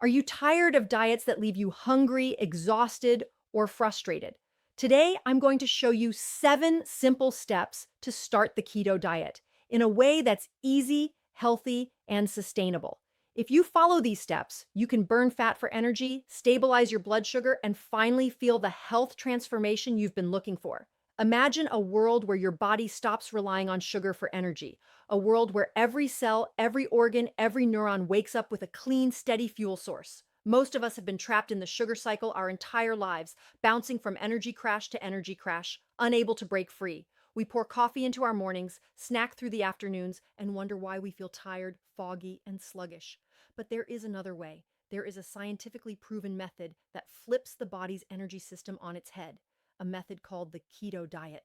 Are you tired of diets that leave you hungry, exhausted, or frustrated? Today, I'm going to show you 7 simple steps to start the keto diet in a way that's easy, healthy, and sustainable. If you follow these steps, you can burn fat for energy, stabilize your blood sugar, and finally feel the health transformation you've been looking for. Imagine a world where your body stops relying on sugar for energy, a world where every cell, every organ, every neuron wakes up with a clean, steady fuel source. Most of us have been trapped in the sugar cycle our entire lives, bouncing from energy crash to energy crash, unable to break free. We pour coffee into our mornings, snack through the afternoons, and wonder why we feel tired, foggy, and sluggish. But there is another way. There is a scientifically proven method that flips the body's energy system on its head, a method called the keto diet.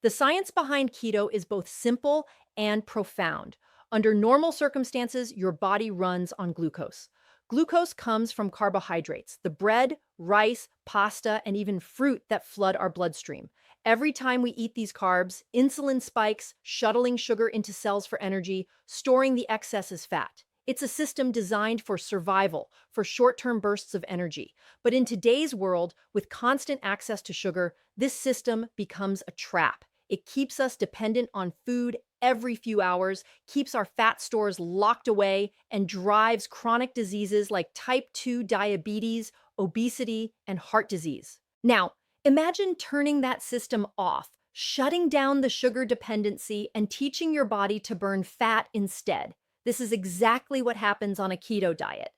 The science behind keto is both simple and profound. Under normal circumstances, your body runs on glucose. Glucose comes from carbohydrates, the bread, rice, pasta, and even fruit that flood our bloodstream. Every time we eat these carbs, insulin spikes, shuttling sugar into cells for energy, storing the excess as fat. It's a system designed for survival, for short-term bursts of energy. But in today's world, with constant access to sugar, this system becomes a trap. It keeps us dependent on food every few hours, keeps our fat stores locked away, and drives chronic diseases like type 2 diabetes, obesity, and heart disease. Now, imagine turning that system off, shutting down the sugar dependency, and teaching your body to burn fat instead. This is exactly what happens on a keto diet.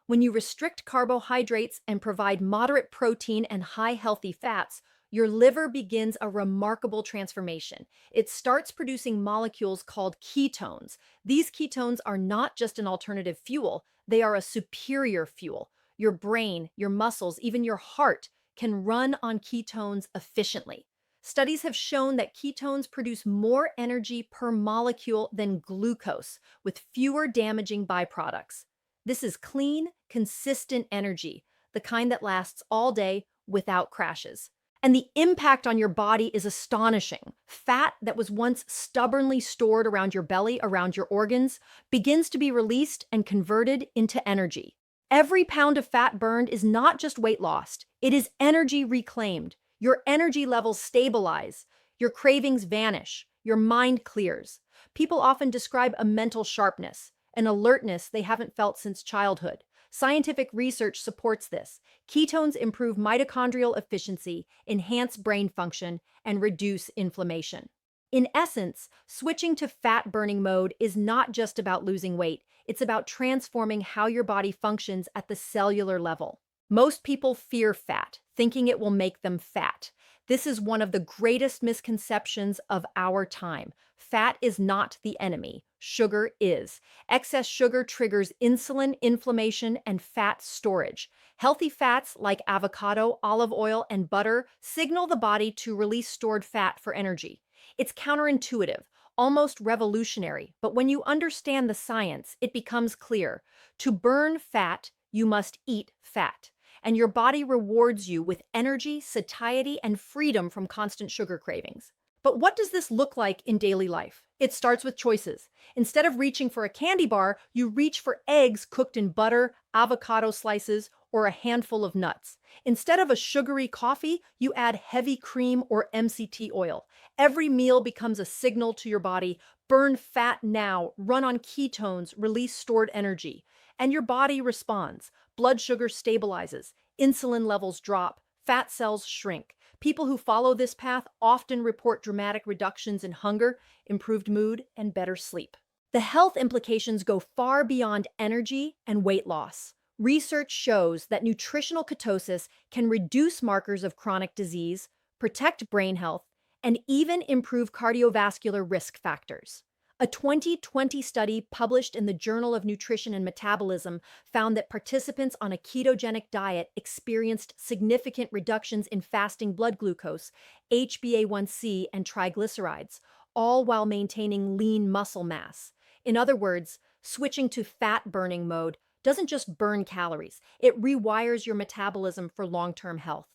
When you restrict carbohydrates and provide moderate protein and high healthy fats, your liver begins a remarkable transformation. It starts producing molecules called ketones. These ketones are not just an alternative fuel, they are a superior fuel. Your brain, your muscles, even your heart can run on ketones efficiently. Studies have shown that ketones produce more energy per molecule than glucose, with fewer damaging byproducts. This is clean, consistent energy, the kind that lasts all day without crashes. And the impact on your body is astonishing. Fat that was once stubbornly stored around your belly, around your organs, begins to be released and converted into energy. Every pound of fat burned is not just weight lost, it is energy reclaimed. Your energy levels stabilize, your cravings vanish, your mind clears. People often describe a mental sharpness, an alertness they haven't felt since childhood. Scientific research supports this. Ketones improve mitochondrial efficiency, enhance brain function, and reduce inflammation. In essence, switching to fat-burning mode is not just about losing weight, it's about transforming how your body functions at the cellular level. Most people fear fat, thinking it will make them fat. This is one of the greatest misconceptions of our time. Fat is not the enemy. Sugar is. Excess sugar triggers insulin, inflammation, and fat storage. Healthy fats like avocado, olive oil, and butter signal the body to release stored fat for energy. It's counterintuitive, almost revolutionary, but when you understand the science, it becomes clear. To burn fat, you must eat fat. And your body rewards you with energy, satiety, and freedom from constant sugar cravings. But what does this look like in daily life? It starts with choices. Instead of reaching for a candy bar, you reach for eggs cooked in butter, avocado slices, or a handful of nuts. Instead of a sugary coffee, you add heavy cream or MCT oil. Every meal becomes a signal to your body: burn fat now, run on ketones, release stored energy. And your body responds. Blood sugar stabilizes, insulin levels drop, fat cells shrink. People who follow this path often report dramatic reductions in hunger, improved mood, and better sleep. The health implications go far beyond energy and weight loss. Research shows that nutritional ketosis can reduce markers of chronic disease, protect brain health, and even improve cardiovascular risk factors. A 2020 study published in the Journal of Nutrition and Metabolism found that participants on a ketogenic diet experienced significant reductions in fasting blood glucose, HbA1c, and triglycerides, all while maintaining lean muscle mass. In other words, switching to fat-burning mode doesn't just burn calories, it rewires your metabolism for long-term health.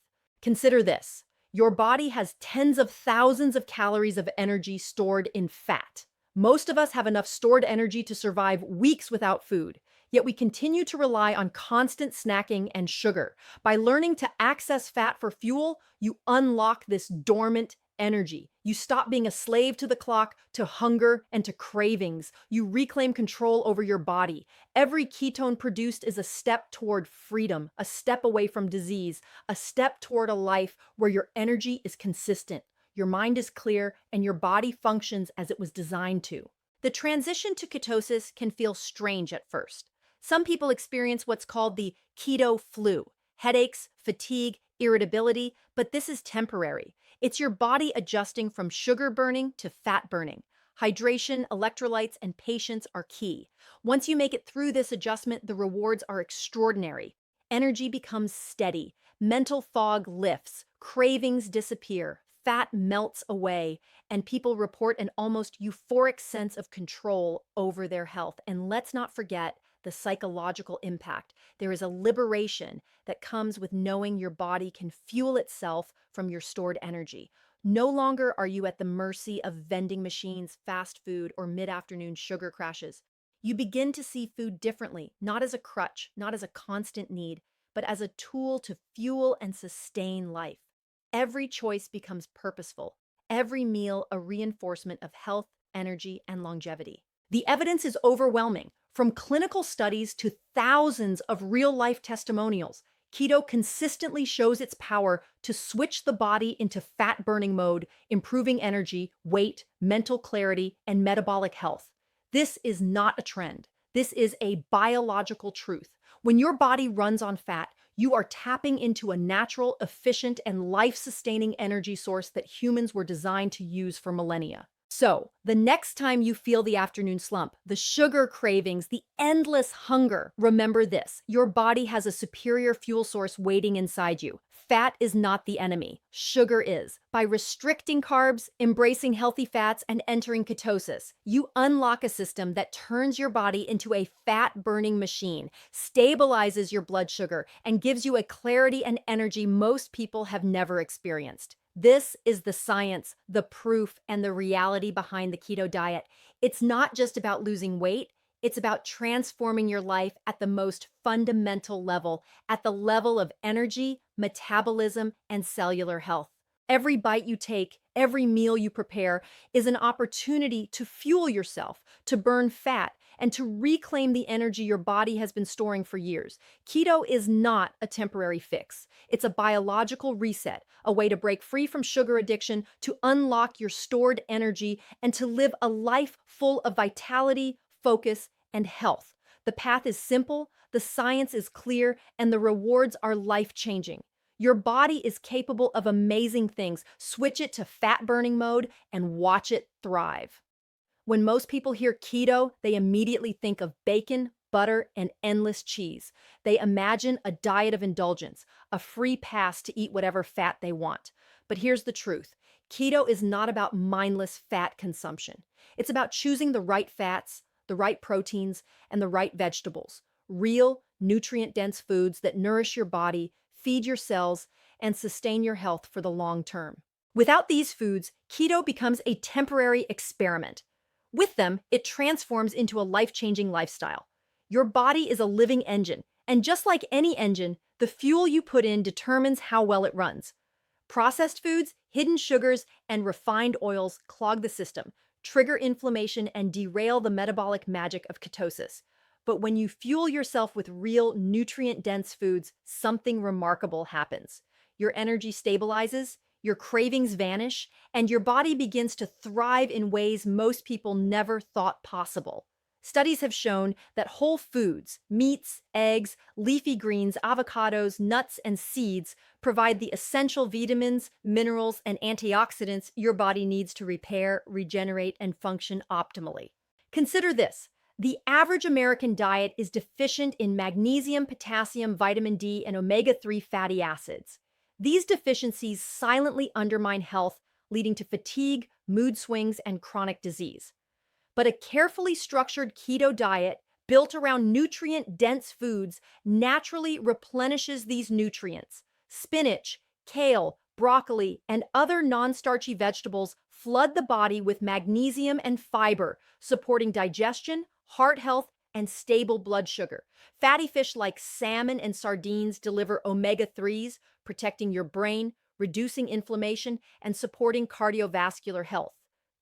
Consider this: your body has tens of thousands of calories of energy stored in fat. Most of us have enough stored energy to survive weeks without food. Yet we continue to rely on constant snacking and sugar. By learning to access fat for fuel, you unlock this dormant energy. You stop being a slave to the clock, to hunger, and to cravings. You reclaim control over your body. Every ketone produced is a step toward freedom, a step away from disease, a step toward a life where your energy is consistent, your mind is clear, and your body functions as it was designed to. The transition to ketosis can feel strange at first. Some people experience what's called the keto flu, headaches, fatigue, irritability, but this is temporary. It's your body adjusting from sugar burning to fat burning. Hydration, electrolytes, and patience are key. Once you make it through this adjustment, the rewards are extraordinary. Energy becomes steady, mental fog lifts, cravings disappear, fat melts away, and people report an almost euphoric sense of control over their health. And let's not forget the psychological impact. There is a liberation that comes with knowing your body can fuel itself from your stored energy. No longer are you at the mercy of vending machines, fast food, or mid-afternoon sugar crashes. You begin to see food differently, not as a crutch, not as a constant need, but as a tool to fuel and sustain life. Every choice becomes purposeful, every meal a reinforcement of health, energy, and longevity. The evidence is overwhelming. From clinical studies to thousands of real-life testimonials, keto consistently shows its power to switch the body into fat-burning mode, improving energy, weight, mental clarity, and metabolic health. This is not a trend. This is a biological truth. When your body runs on fat, you are tapping into a natural, efficient, and life-sustaining energy source that humans were designed to use for millennia. So, the next time you feel the afternoon slump, the sugar cravings, the endless hunger, remember this: your body has a superior fuel source waiting inside you. Fat is not the enemy, sugar is. By restricting carbs, embracing healthy fats, and entering ketosis, you unlock a system that turns your body into a fat-burning machine, stabilizes your blood sugar, and gives you a clarity and energy most people have never experienced. This is the science, the proof, and the reality behind the keto diet. It's not just about losing weight, it's about transforming your life at the most fundamental level, at the level of energy, metabolism, and cellular health. Every bite you take, every meal you prepare is an opportunity to fuel yourself, to burn fat, and to reclaim the energy your body has been storing for years. Keto is not a temporary fix. It's a biological reset, a way to break free from sugar addiction, to unlock your stored energy, and to live a life full of vitality, focus, and health. The path is simple, the science is clear, and the rewards are life-changing. Your body is capable of amazing things. Switch it to fat-burning mode and watch it thrive. When most people hear keto, they immediately think of bacon, butter, and endless cheese. They imagine a diet of indulgence, a free pass to eat whatever fat they want. But here's the truth. Keto is not about mindless fat consumption. It's about choosing the right fats, the right proteins, and the right vegetables. Real, nutrient-dense foods that nourish your body, feed your cells, and sustain your health for the long term. Without these foods, keto becomes a temporary experiment. With them, it transforms into a life-changing lifestyle. Your body is a living engine, and just like any engine, the fuel you put in determines how well it runs. Processed foods, hidden sugars, and refined oils clog the system, trigger inflammation, and derail the metabolic magic of ketosis. But when you fuel yourself with real, nutrient-dense foods, something remarkable happens. Your energy stabilizes, your cravings vanish, and your body begins to thrive in ways most people never thought possible. Studies have shown that whole foods, meats, eggs, leafy greens, avocados, nuts, and seeds provide the essential vitamins, minerals, and antioxidants your body needs to repair, regenerate, and function optimally. Consider this. The average American diet is deficient in magnesium, potassium, vitamin D, and omega-3 fatty acids. These deficiencies silently undermine health, leading to fatigue, mood swings, and chronic disease. But a carefully structured keto diet built around nutrient-dense foods naturally replenishes these nutrients. Spinach, kale, broccoli, and other non-starchy vegetables flood the body with magnesium and fiber, supporting digestion, heart health, and stable blood sugar. Fatty fish like salmon and sardines deliver omega-3s, protecting your brain, reducing inflammation, and supporting cardiovascular health.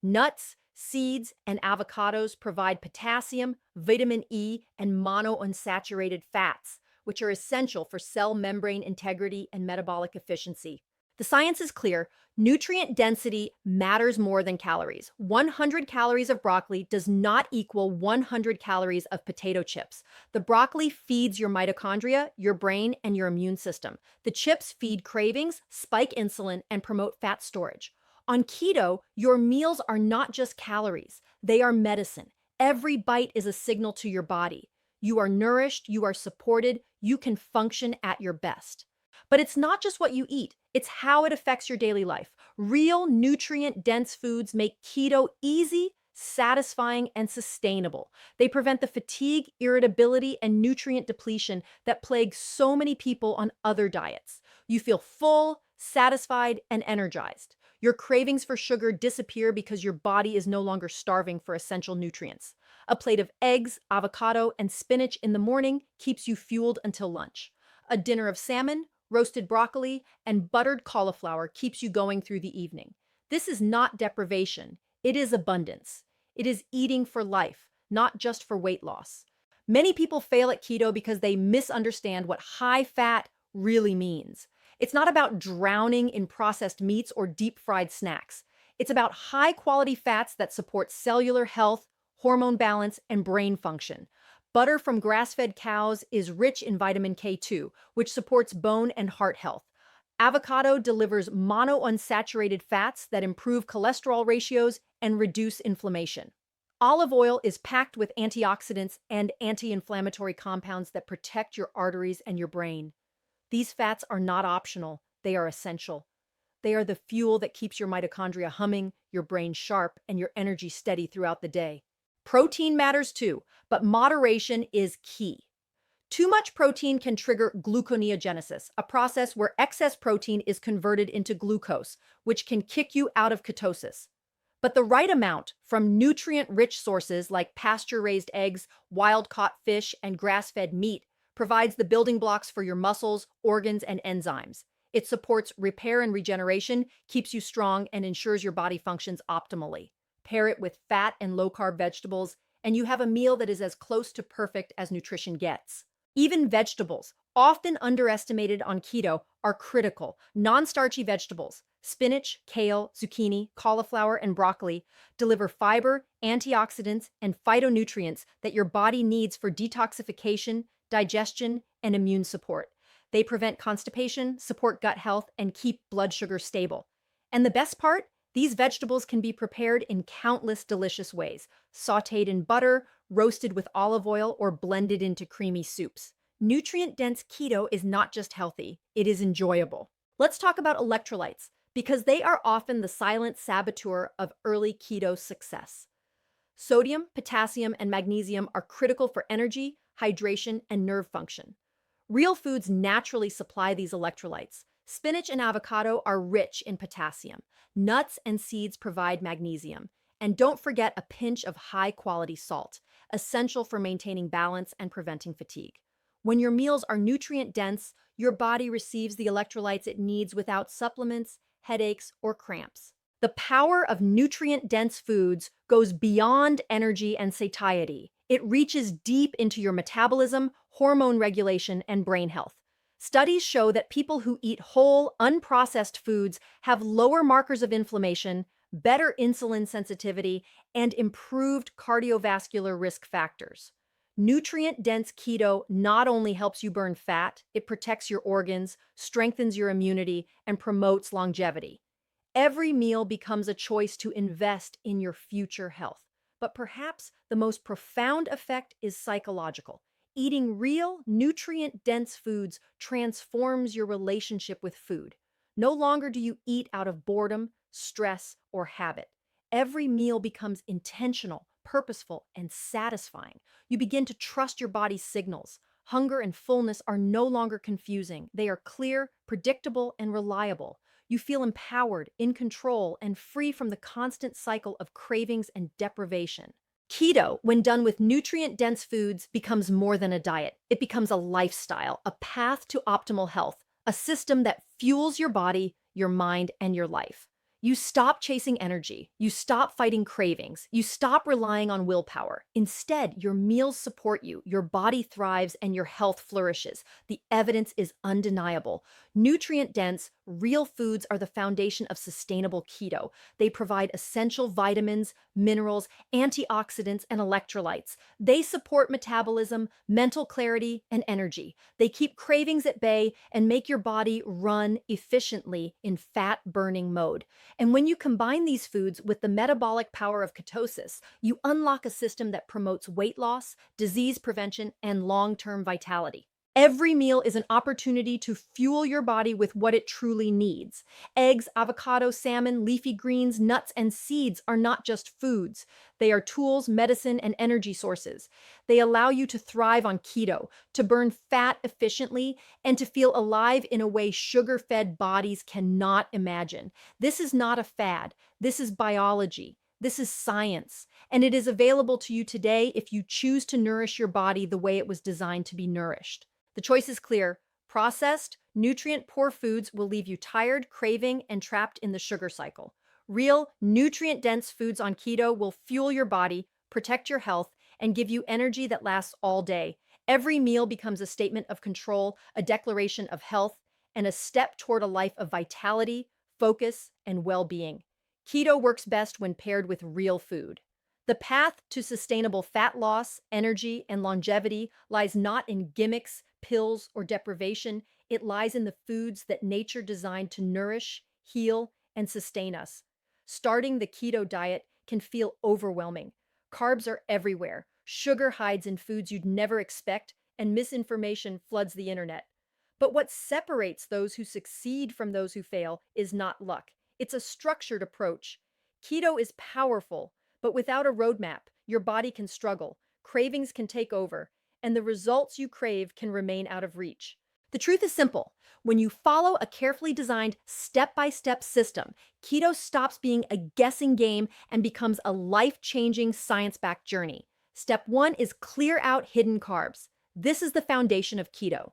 Nuts, seeds, and avocados provide potassium, vitamin E, and monounsaturated fats, which are essential for cell membrane integrity and metabolic efficiency. The science is clear. Nutrient density matters more than calories. 100 calories of broccoli does not equal 100 calories of potato chips. The broccoli feeds your mitochondria, your brain, and your immune system. The chips feed cravings, spike insulin, and promote fat storage. On keto, your meals are not just calories, they are medicine. Every bite is a signal to your body. You are nourished, you are supported, you can function at your best. But it's not just what you eat, it's how it affects your daily life. Real nutrient-dense foods make keto easy, satisfying, and sustainable. They prevent the fatigue, irritability, and nutrient depletion that plague so many people on other diets. You feel full, satisfied, and energized. Your cravings for sugar disappear because your body is no longer starving for essential nutrients. A plate of eggs, avocado, and spinach in the morning keeps you fueled until lunch. A dinner of salmon, roasted broccoli, and buttered cauliflower keeps you going through the evening. This is not deprivation, it is abundance. It is eating for life, not just for weight loss. Many people fail at keto because they misunderstand what high fat really means. It's not about drowning in processed meats or deep fried snacks. It's about high quality fats that support cellular health, hormone balance, and brain function. Butter from grass-fed cows is rich in vitamin K2, which supports bone and heart health. Avocado delivers monounsaturated fats that improve cholesterol ratios and reduce inflammation. Olive oil is packed with antioxidants and anti-inflammatory compounds that protect your arteries and your brain. These fats are not optional, they are essential. They are the fuel that keeps your mitochondria humming, your brain sharp, and your energy steady throughout the day. Protein matters too, but moderation is key. Too much protein can trigger gluconeogenesis, a process where excess protein is converted into glucose, which can kick you out of ketosis. But the right amount from nutrient-rich sources like pasture-raised eggs, wild-caught fish, and grass-fed meat provides the building blocks for your muscles, organs, and enzymes. It supports repair and regeneration, keeps you strong, and ensures your body functions optimally. Pair it with fat and low-carb vegetables, and you have a meal that is as close to perfect as nutrition gets. Even vegetables, often underestimated on keto, are critical. Non-starchy vegetables, spinach, kale, zucchini, cauliflower, and broccoli, deliver fiber, antioxidants, and phytonutrients that your body needs for detoxification, digestion, and immune support. They prevent constipation, support gut health, and keep blood sugar stable. And the best part? These vegetables can be prepared in countless delicious ways, sautéed in butter, roasted with olive oil, or blended into creamy soups. Nutrient-dense keto is not just healthy, it is enjoyable. Let's talk about electrolytes, because they are often the silent saboteur of early keto success. Sodium, potassium, and magnesium are critical for energy, hydration, and nerve function. Real foods naturally supply these electrolytes. Spinach and avocado are rich in potassium. Nuts and seeds provide magnesium. And don't forget a pinch of high-quality salt, essential for maintaining balance and preventing fatigue. When your meals are nutrient-dense, your body receives the electrolytes it needs without supplements, headaches, or cramps. The power of nutrient-dense foods goes beyond energy and satiety. It reaches deep into your metabolism, hormone regulation, and brain health. Studies show that people who eat whole, unprocessed foods have lower markers of inflammation, better insulin sensitivity, and improved cardiovascular risk factors. Nutrient-dense keto not only helps you burn fat, it protects your organs, strengthens your immunity, and promotes longevity. Every meal becomes a choice to invest in your future health. But perhaps the most profound effect is psychological. Eating real, nutrient-dense foods transforms your relationship with food. No longer do you eat out of boredom, stress, or habit. Every meal becomes intentional, purposeful, and satisfying. You begin to trust your body's signals. Hunger and fullness are no longer confusing. They are clear, predictable, and reliable. You feel empowered, in control, and free from the constant cycle of cravings and deprivation. Keto, when done with nutrient-dense foods, becomes more than a diet. It becomes a lifestyle, a path to optimal health, a system that fuels your body, your mind, and your life. You stop chasing energy. You stop fighting cravings. You stop relying on willpower. Instead, your meals support you, your body thrives, and your health flourishes. The evidence is undeniable. Nutrient-dense, real foods are the foundation of sustainable keto. They provide essential vitamins, minerals, antioxidants, and electrolytes. They support metabolism, mental clarity, and energy. They keep cravings at bay and make your body run efficiently in fat-burning mode. And when you combine these foods with the metabolic power of ketosis, you unlock a system that promotes weight loss, disease prevention, and long-term vitality. Every meal is an opportunity to fuel your body with what it truly needs. Eggs, avocado, salmon, leafy greens, nuts, and seeds are not just foods. They are tools, medicine, and energy sources. They allow you to thrive on keto, to burn fat efficiently, and to feel alive in a way sugar-fed bodies cannot imagine. This is not a fad. This is biology. This is science, and it is available to you today if you choose to nourish your body the way it was designed to be nourished. The choice is clear. Processed, nutrient-poor foods will leave you tired, craving, and trapped in the sugar cycle. Real, nutrient-dense foods on keto will fuel your body, protect your health, and give you energy that lasts all day. Every meal becomes a statement of control, a declaration of health, and a step toward a life of vitality, focus, and well-being. Keto works best when paired with real food. The path to sustainable fat loss, energy, and longevity lies not in gimmicks, pills, or deprivation. It lies in the foods that nature designed to nourish, heal, and sustain us. Starting the keto diet can feel overwhelming. Carbs are everywhere. Sugar hides in foods you'd never expect, and misinformation floods the internet. But what separates those who succeed from those who fail is not luck. It's a structured approach. Keto is powerful, but without a roadmap, your body can struggle, cravings can take over, and the results you crave can remain out of reach. The truth is simple. When you follow a carefully designed step-by-step system, keto stops being a guessing game and becomes a life-changing science-backed journey. Step 1 is clear out hidden carbs. This is the foundation of keto.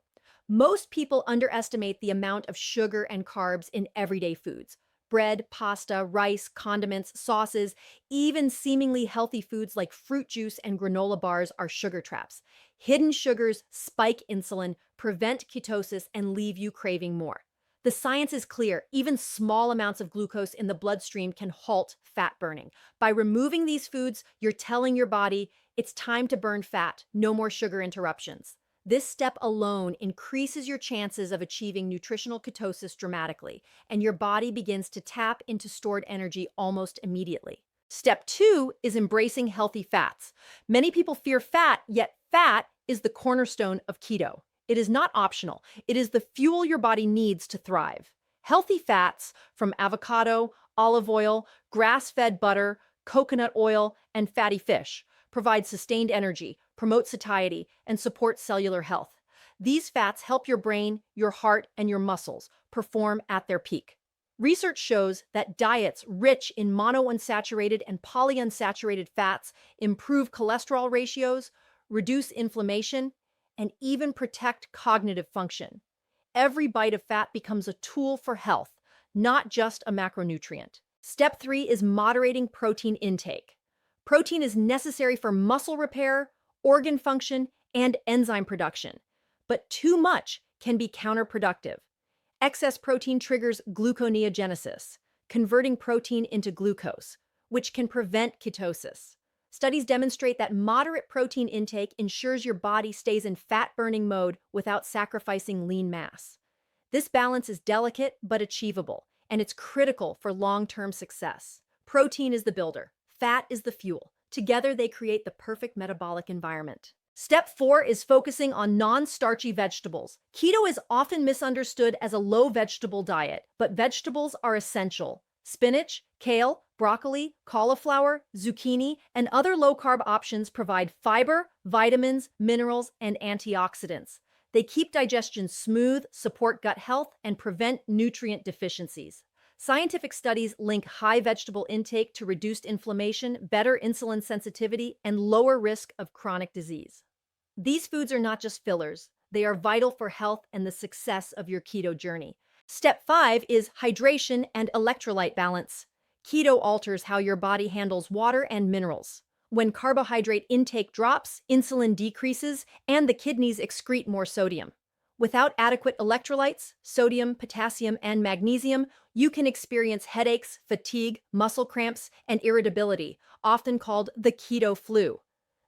Most people underestimate the amount of sugar and carbs in everyday foods. Bread, pasta, rice, condiments, sauces, even seemingly healthy foods like fruit juice and granola bars are sugar traps. Hidden sugars spike insulin, prevent ketosis, and leave you craving more. The science is clear. Even small amounts of glucose in the bloodstream can halt fat burning. By removing these foods, you're telling your body, it's time to burn fat, no more sugar interruptions. This step alone increases your chances of achieving nutritional ketosis dramatically, and your body begins to tap into stored energy almost immediately. Step 2 is embracing healthy fats. Many people fear fat, yet fat is the cornerstone of keto. It is not optional. It is the fuel your body needs to thrive. Healthy fats from avocado, olive oil, grass-fed butter, coconut oil, and fatty fish provide sustained energy, promote satiety, and support cellular health. These fats help your brain, your heart, and your muscles perform at their peak. Research shows that diets rich in monounsaturated and polyunsaturated fats improve cholesterol ratios, reduce inflammation, and even protect cognitive function. Every bite of fat becomes a tool for health, not just a macronutrient. Step 3 is moderating protein intake. Protein is necessary for muscle repair, organ function, and enzyme production, but too much can be counterproductive. Excess protein triggers gluconeogenesis, converting protein into glucose, which can prevent ketosis. Studies demonstrate that moderate protein intake ensures your body stays in fat-burning mode without sacrificing lean mass. This balance is delicate but achievable, and it's critical for long-term success. Protein is the builder. Fat is the fuel. Together, they create the perfect metabolic environment. Step 4 is focusing on non-starchy vegetables. Keto is often misunderstood as a low vegetable diet, but vegetables are essential. Spinach, kale, broccoli, cauliflower, zucchini, and other low-carb options provide fiber, vitamins, minerals, and antioxidants. They keep digestion smooth, support gut health, and prevent nutrient deficiencies. Scientific studies link high vegetable intake to reduced inflammation, better insulin sensitivity, and lower risk of chronic disease. These foods are not just fillers, they are vital for health and the success of your keto journey. Step 5 is hydration and electrolyte balance. Keto alters how your body handles water and minerals. When carbohydrate intake drops, insulin decreases, and the kidneys excrete more sodium. Without adequate electrolytes, sodium, potassium, and magnesium, you can experience headaches, fatigue, muscle cramps, and irritability, often called the keto flu.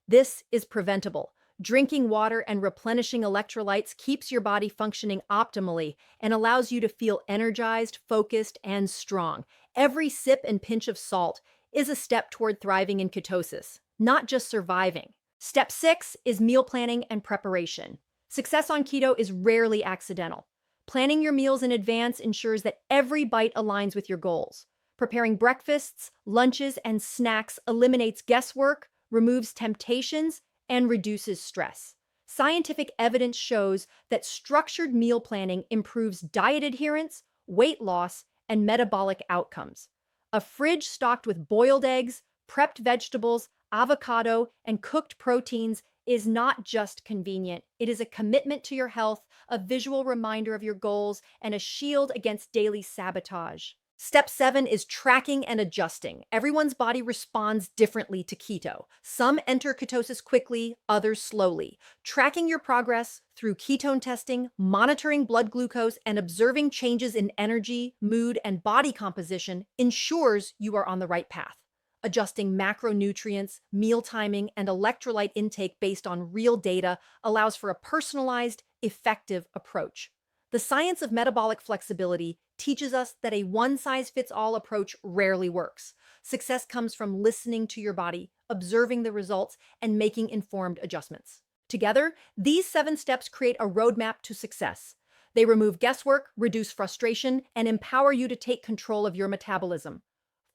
This is preventable. Drinking water and replenishing electrolytes keeps your body functioning optimally and allows you to feel energized, focused, and strong. Every sip and pinch of salt is a step toward thriving in ketosis, not just surviving. Step 6 is meal planning and preparation. Success on keto is rarely accidental. Planning your meals in advance ensures that every bite aligns with your goals. Preparing breakfasts, lunches, and snacks eliminates guesswork, removes temptations, and reduces stress. Scientific evidence shows that structured meal planning improves diet adherence, weight loss, and metabolic outcomes. A fridge stocked with boiled eggs, prepped vegetables, avocado, and cooked proteins is not just convenient. It is a commitment to your health, a visual reminder of your goals, and a shield against daily sabotage. Step 7 is tracking and adjusting. Everyone's body responds differently to keto. Some enter ketosis quickly, others slowly. Tracking your progress through ketone testing, monitoring blood glucose, and observing changes in energy, mood, and body composition ensures you are on the right path. Adjusting macronutrients, meal timing, and electrolyte intake based on real data allows for a personalized, effective approach. The science of metabolic flexibility teaches us that a one-size-fits-all approach rarely works. Success comes from listening to your body, observing the results, and making informed adjustments. Together, these 7 steps create a roadmap to success. They remove guesswork, reduce frustration, and empower you to take control of your metabolism.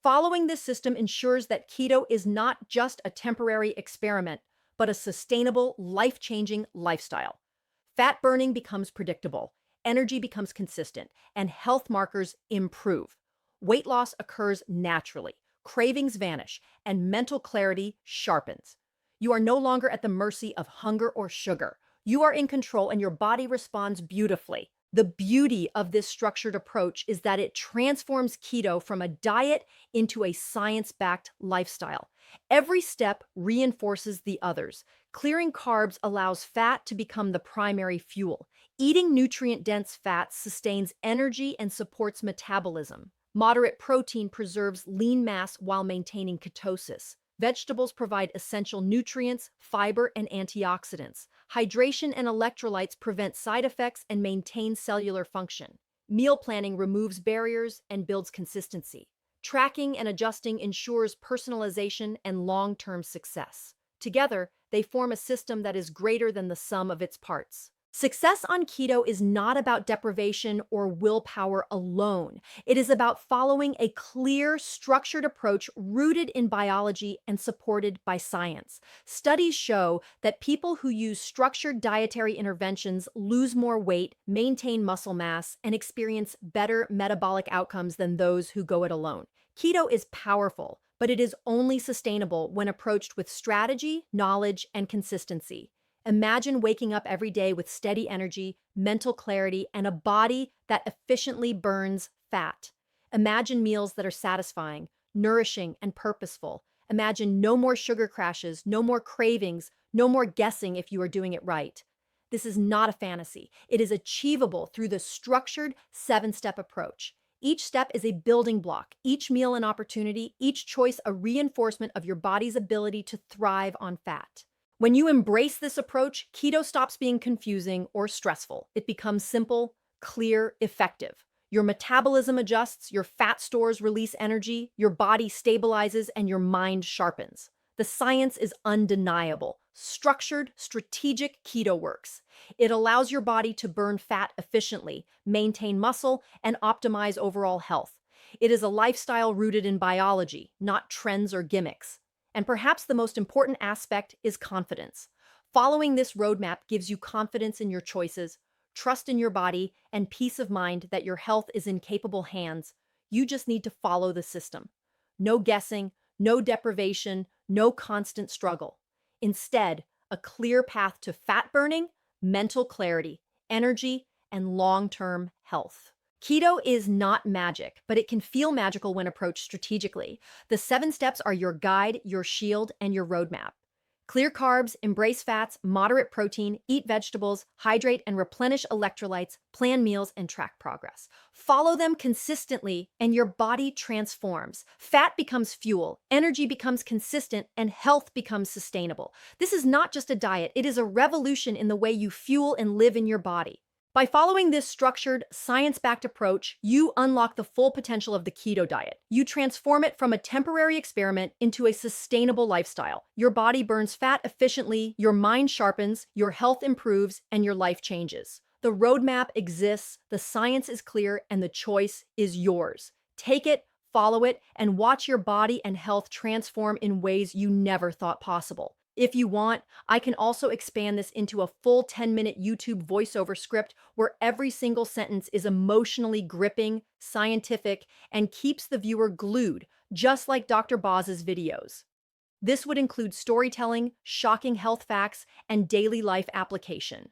Following this system ensures that keto is not just a temporary experiment, but a sustainable, life-changing lifestyle. Fat burning becomes predictable, energy becomes consistent, and health markers improve. Weight loss occurs naturally, cravings vanish, and mental clarity sharpens. You are no longer at the mercy of hunger or sugar. You are in control and your body responds beautifully. The beauty of this structured approach is that it transforms keto from a diet into a science-backed lifestyle. Every step reinforces the others. Clearing carbs allows fat to become the primary fuel. Eating nutrient-dense fats sustains energy and supports metabolism. Moderate protein preserves lean mass while maintaining ketosis. Vegetables provide essential nutrients, fiber, and antioxidants. Hydration and electrolytes prevent side effects and maintain cellular function. Meal planning removes barriers and builds consistency. Tracking and adjusting ensures personalization and long-term success. Together, they form a system that is greater than the sum of its parts. Success on keto is not about deprivation or willpower alone. It is about following a clear, structured approach rooted in biology and supported by science. Studies show that people who use structured dietary interventions lose more weight, maintain muscle mass, and experience better metabolic outcomes than those who go it alone. Keto is powerful, but it is only sustainable when approached with strategy, knowledge, and consistency. Imagine waking up every day with steady energy, mental clarity, and a body that efficiently burns fat. Imagine meals that are satisfying, nourishing, and purposeful. Imagine no more sugar crashes, no more cravings, no more guessing if you are doing it right. This is not a fantasy. It is achievable through the structured 7-step approach. Each step is a building block, each meal an opportunity, each choice a reinforcement of your body's ability to thrive on fat. When you embrace this approach, keto stops being confusing or stressful. It becomes simple, clear, effective. Your metabolism adjusts, your fat stores release energy, your body stabilizes, and your mind sharpens. The science is undeniable. Structured, strategic keto works. It allows your body to burn fat efficiently, maintain muscle, and optimize overall health. It is a lifestyle rooted in biology, not trends or gimmicks. And perhaps the most important aspect is confidence. Following this roadmap gives you confidence in your choices, trust in your body, and peace of mind that your health is in capable hands. You just need to follow the system. No guessing, no deprivation, no constant struggle. Instead, a clear path to fat burning, mental clarity, energy, and long-term health. Keto is not magic, but it can feel magical when approached strategically. The 7 steps are your guide, your shield, and your roadmap. Clear carbs, embrace fats, moderate protein, eat vegetables, hydrate and replenish electrolytes, plan meals, and track progress. Follow them consistently, and your body transforms. Fat becomes fuel, energy becomes consistent, and health becomes sustainable. This is not just a diet, it is a revolution in the way you fuel and live in your body. By following this structured, science-backed approach, you unlock the full potential of the keto diet. You transform it from a temporary experiment into a sustainable lifestyle. Your body burns fat efficiently, your mind sharpens, your health improves, and your life changes. The roadmap exists, the science is clear, and the choice is yours. Take it, follow it, and watch your body and health transform in ways you never thought possible. If you want, I can also expand this into a full 10-minute YouTube voiceover script where every single sentence is emotionally gripping, scientific, and keeps the viewer glued, just like Dr. Boz's videos. This would include storytelling, shocking health facts, and daily life application.